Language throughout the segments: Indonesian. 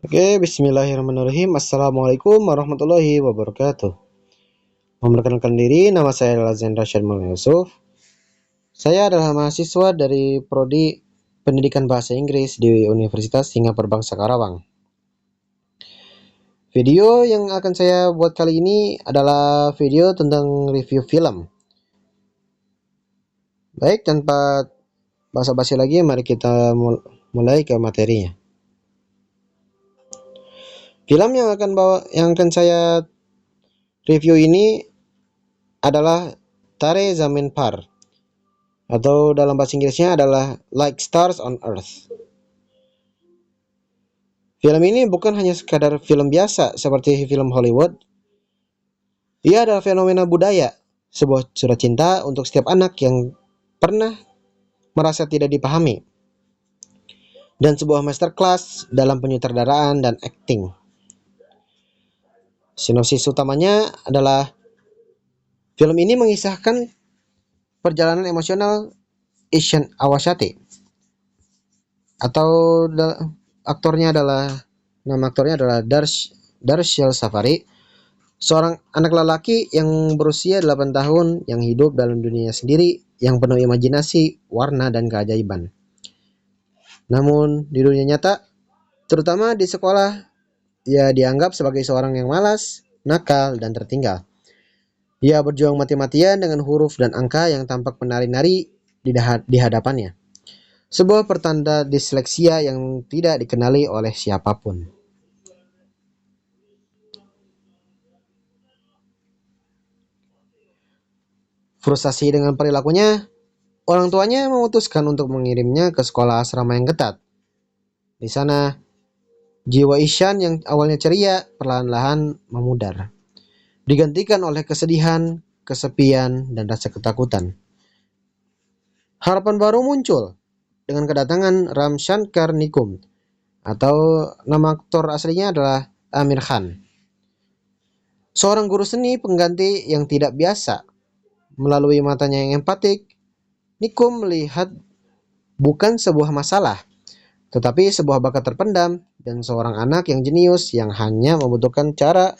Oke, bismillahirrahmanirrahim. Assalamualaikum warahmatullahi wabarakatuh. Memperkenalkan diri, nama saya adalah Zendra Syarmul Yusuf. Saya adalah mahasiswa dari Prodi Pendidikan Bahasa Inggris di Universitas Singapura Bangsa Karawang. Video yang akan saya buat kali ini adalah video tentang review film. Baik, tanpa basa-basi lagi, mari kita mulai ke materinya. Film yang akan saya review ini adalah Tare Zameen Par, atau dalam bahasa Inggrisnya adalah Like Stars on Earth. Film ini bukan hanya sekadar film biasa seperti film Hollywood. Ia adalah fenomena budaya, sebuah surat cinta untuk setiap anak yang pernah merasa tidak dipahami, dan sebuah masterclass dalam penyutradaraan dan akting. Sinopsis utamanya adalah film ini mengisahkan perjalanan emosional Ishan Awashati, atau nama aktornya adalah Darshil Safari, seorang anak lelaki yang berusia 8 tahun yang hidup dalam dunia sendiri yang penuh imajinasi, warna, dan keajaiban. Namun di dunia nyata, terutama di sekolah, ia dianggap sebagai seorang yang malas, nakal, dan tertinggal. Ia berjuang mati-matian dengan huruf dan angka yang tampak menari-nari di hadapannya. Sebuah pertanda disleksia yang tidak dikenali oleh siapapun. Frustasi dengan perilakunya, orang tuanya memutuskan untuk mengirimnya ke sekolah asrama yang ketat. Di sana, jiwa Ishan yang awalnya ceria perlahan-lahan memudar, digantikan oleh kesedihan, kesepian, dan rasa ketakutan. Harapan baru muncul dengan kedatangan Ram Shankar Nikum, atau nama aktor aslinya adalah Amir Khan. Seorang guru seni pengganti yang tidak biasa. Melalui matanya yang empatik, Nikum melihat bukan sebuah masalah, tetapi sebuah bakat terpendam dan seorang anak yang jenius yang hanya membutuhkan cara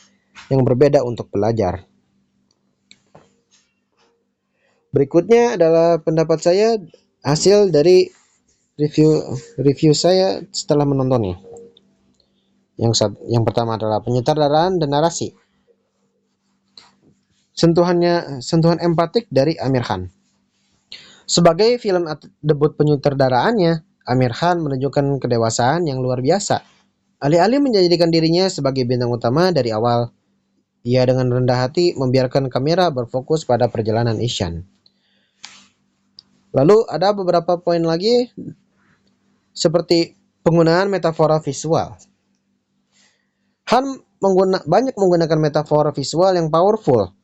yang berbeda untuk belajar. Berikutnya adalah pendapat saya hasil dari review saya setelah menontonnya. Yang pertama adalah penyutradaraan dan narasi. Sentuhan empatik dari Amir Khan. Sebagai film debut penyutradaraannya, Amir Khan menunjukkan kedewasaan yang luar biasa. Alih-alih menjadikan dirinya sebagai bintang utama dari awal, ia dengan rendah hati membiarkan kamera berfokus pada perjalanan Ishan. Lalu ada beberapa poin lagi, seperti penggunaan metafora visual. Han banyak menggunakan metafora visual yang powerful.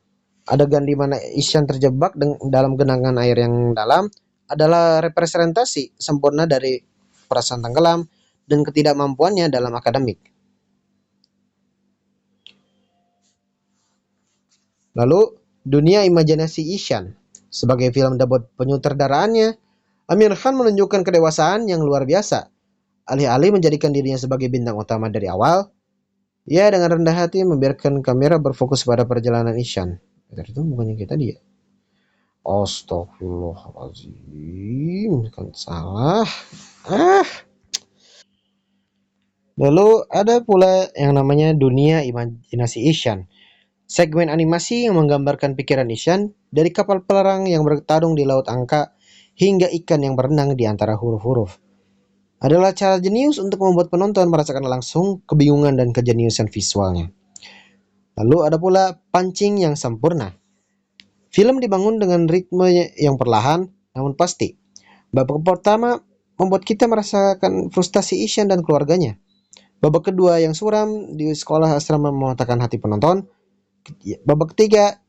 Adegan di mana Ishan terjebak dalam genangan air yang dalam adalah representasi sempurna dari perasaan tenggelam dan ketidakmampuannya dalam akademik. Lalu, dunia imajinasi Ishan. Sebagai film debut penyutradaraannya, Amir Khan menunjukkan kedewasaan yang luar biasa. Alih-alih menjadikan dirinya sebagai bintang utama dari awal, ia dengan rendah hati membiarkan kamera berfokus pada perjalanan Ishan. Itu bukannya kita dia. Astagfirullahaladzim, kan salah. Lalu ada pula yang namanya dunia imajinasi Ishan. Segmen animasi yang menggambarkan pikiran Ishan, dari kapal perang yang bertarung di laut angka hingga ikan yang berenang di antara huruf-huruf, adalah cara jenius untuk membuat penonton merasakan langsung kebingungan dan kejeniusan visualnya. Lalu ada pula pancing yang sempurna. Film dibangun dengan ritme yang perlahan namun pasti. Babak pertama membuat kita merasakan frustasi Ishan dan keluarganya. Babak kedua yang suram di sekolah asrama mematahkan hati penonton. Babak ketiga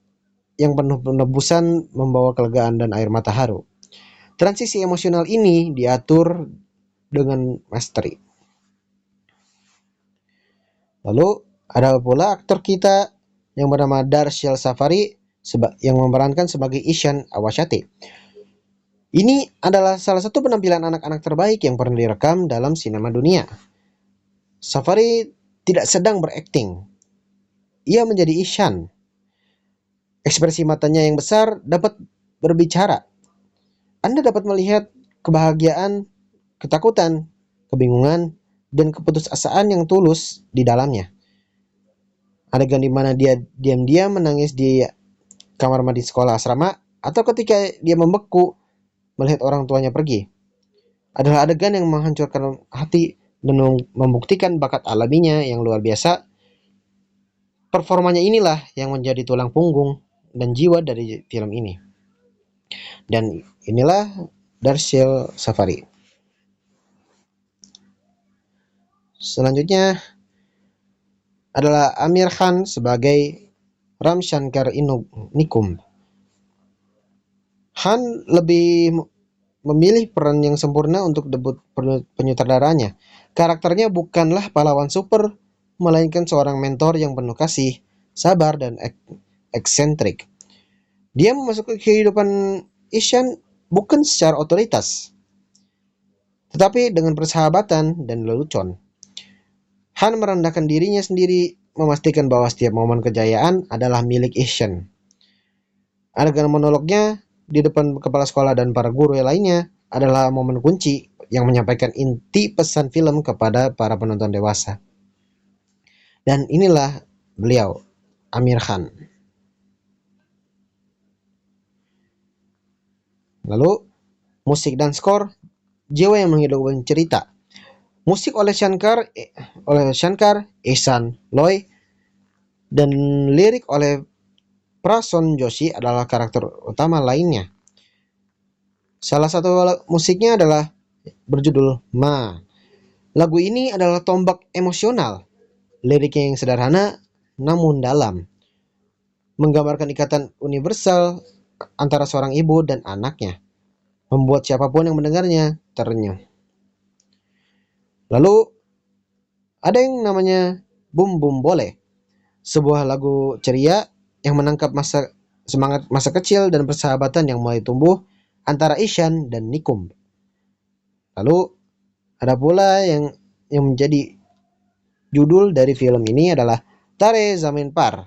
yang penuh penebusan membawa kelegaan dan air mata haru. Transisi emosional ini diatur dengan mastery. Lalu ada pula aktor kita yang bernama Darshil Safari yang memerankan sebagai Ishan Awashati. Ini adalah salah satu penampilan anak-anak terbaik yang pernah direkam dalam sinema dunia. Safari tidak sedang berakting. Ia menjadi Ishan. Ekspresi matanya yang besar dapat berbicara. Anda dapat melihat kebahagiaan, ketakutan, kebingungan, dan keputusasaan yang tulus di dalamnya. Adegan di mana dia diam-diam menangis di kamar mandi sekolah asrama, atau ketika dia membeku melihat orang tuanya pergi, adalah adegan yang menghancurkan hati dan membuktikan bakat alaminya yang luar biasa. Performanya inilah yang menjadi tulang punggung dan jiwa dari film ini. Dan inilah Darshil Safari. Selanjutnya adalah Amir Khan sebagai Ram Shankar Nikum. Han lebih memilih peran yang sempurna untuk debut penyutradaranya. Karakternya bukanlah pahlawan super, melainkan seorang mentor yang penuh kasih, sabar, dan eksentrik. Dia memasuki kehidupan Ishan bukan secara otoritas, tetapi dengan persahabatan dan lelucon. Han merendahkan dirinya sendiri, memastikan bahwa setiap momen kejayaan adalah milik Ishan. Adegan monolognya di depan kepala sekolah dan para guru lainnya adalah momen kunci yang menyampaikan inti pesan film kepada para penonton dewasa. Dan inilah beliau, Amir Khan. Lalu, musik dan skor, jiwa yang menghidupkan cerita. Musik oleh Shankar, Ihsan Loy, dan lirik oleh Prason Joshi adalah karakter utama lainnya. Salah satu musiknya adalah berjudul Ma. Lagu ini adalah tombak emosional. Liriknya yang sederhana namun dalam, menggambarkan ikatan universal antara seorang ibu dan anaknya, membuat siapapun yang mendengarnya terenyuh. Lalu ada yang namanya Bum Bum Boleh, sebuah lagu ceria yang menangkap semangat masa kecil dan persahabatan yang mulai tumbuh antara Ishan dan Nikum. Lalu ada pula yang menjadi judul dari film ini adalah Tare Zameen Par.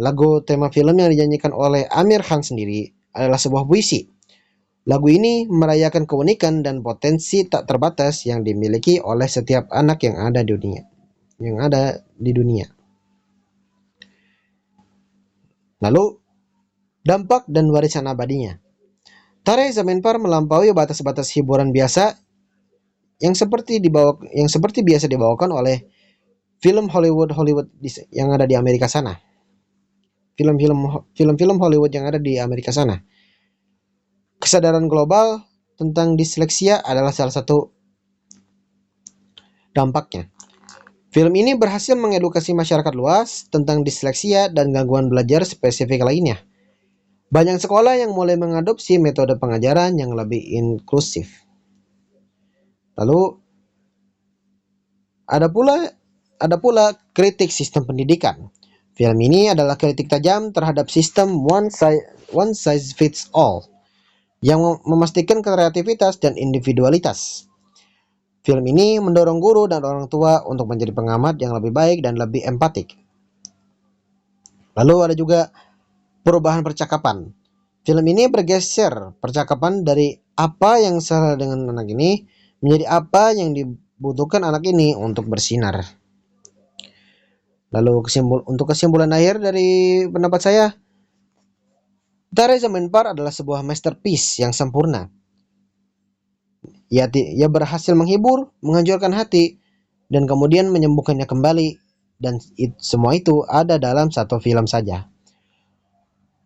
Lagu tema film yang dinyanyikan oleh Amir Khan sendiri adalah sebuah puisi. Lagu ini merayakan keunikan dan potensi tak terbatas yang dimiliki oleh setiap anak yang ada di dunia. Lalu, dampak dan warisan abadinya. Tare Zameen Par melampaui batas-batas hiburan biasa yang seperti biasa dibawakan oleh film Hollywood yang ada di Amerika sana. Film-film Hollywood yang ada di Amerika sana. Kesadaran global tentang disleksia adalah salah satu dampaknya. Film ini berhasil mengedukasi masyarakat luas tentang disleksia dan gangguan belajar spesifik lainnya. Banyak sekolah yang mulai mengadopsi metode pengajaran yang lebih inklusif. Lalu ada pula kritik sistem pendidikan. Film ini adalah kritik tajam terhadap sistem one size fits all yang memastikan kreativitas dan individualitas. Film ini mendorong guru dan orang tua untuk menjadi pengamat yang lebih baik dan lebih empatik. Lalu ada juga perubahan percakapan. Film ini bergeser percakapan dari apa yang salah dengan anak ini menjadi apa yang dibutuhkan anak ini untuk bersinar. Lalu untuk kesimpulan akhir dari pendapat saya, Tare Zameen Par adalah sebuah masterpiece yang sempurna. Ia berhasil menghibur, menghancurkan hati, dan kemudian menyembuhkannya kembali. Dan semua itu ada dalam satu film saja.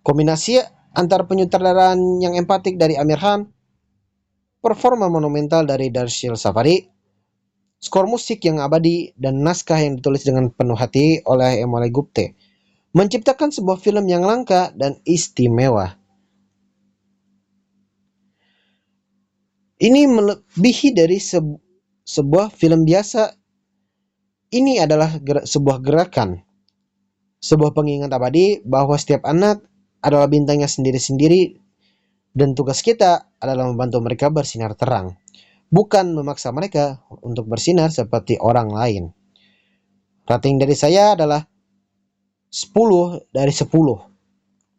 Kombinasi antara penyutradaraan yang empatik dari Amir Khan, performa monumental dari Darshil Safari, skor musik yang abadi, dan naskah yang ditulis dengan penuh hati oleh Emole Gupte menciptakan sebuah film yang langka dan istimewa. Ini melebihi dari sebuah film biasa. Ini adalah sebuah gerakan, sebuah pengingat abadi bahwa setiap anak adalah bintangnya sendiri-sendiri, dan tugas kita adalah membantu mereka bersinar terang, bukan memaksa mereka untuk bersinar seperti orang lain. Rating dari saya adalah 10 dari 10.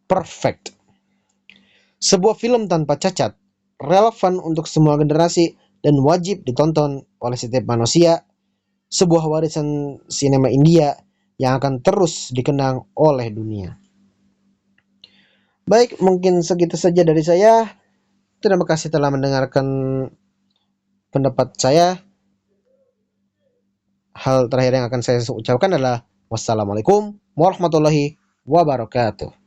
Perfect. Sebuah film tanpa cacat, relevan untuk semua generasi, dan wajib ditonton oleh setiap manusia. Sebuah warisan sinema India yang akan terus dikenang oleh dunia. Baik, mungkin segitu saja dari saya. Terima kasih telah mendengarkan pendapat saya. Hal terakhir yang akan saya ucapkan adalah wassalamualaikum warahmatullahi wabarakatuh.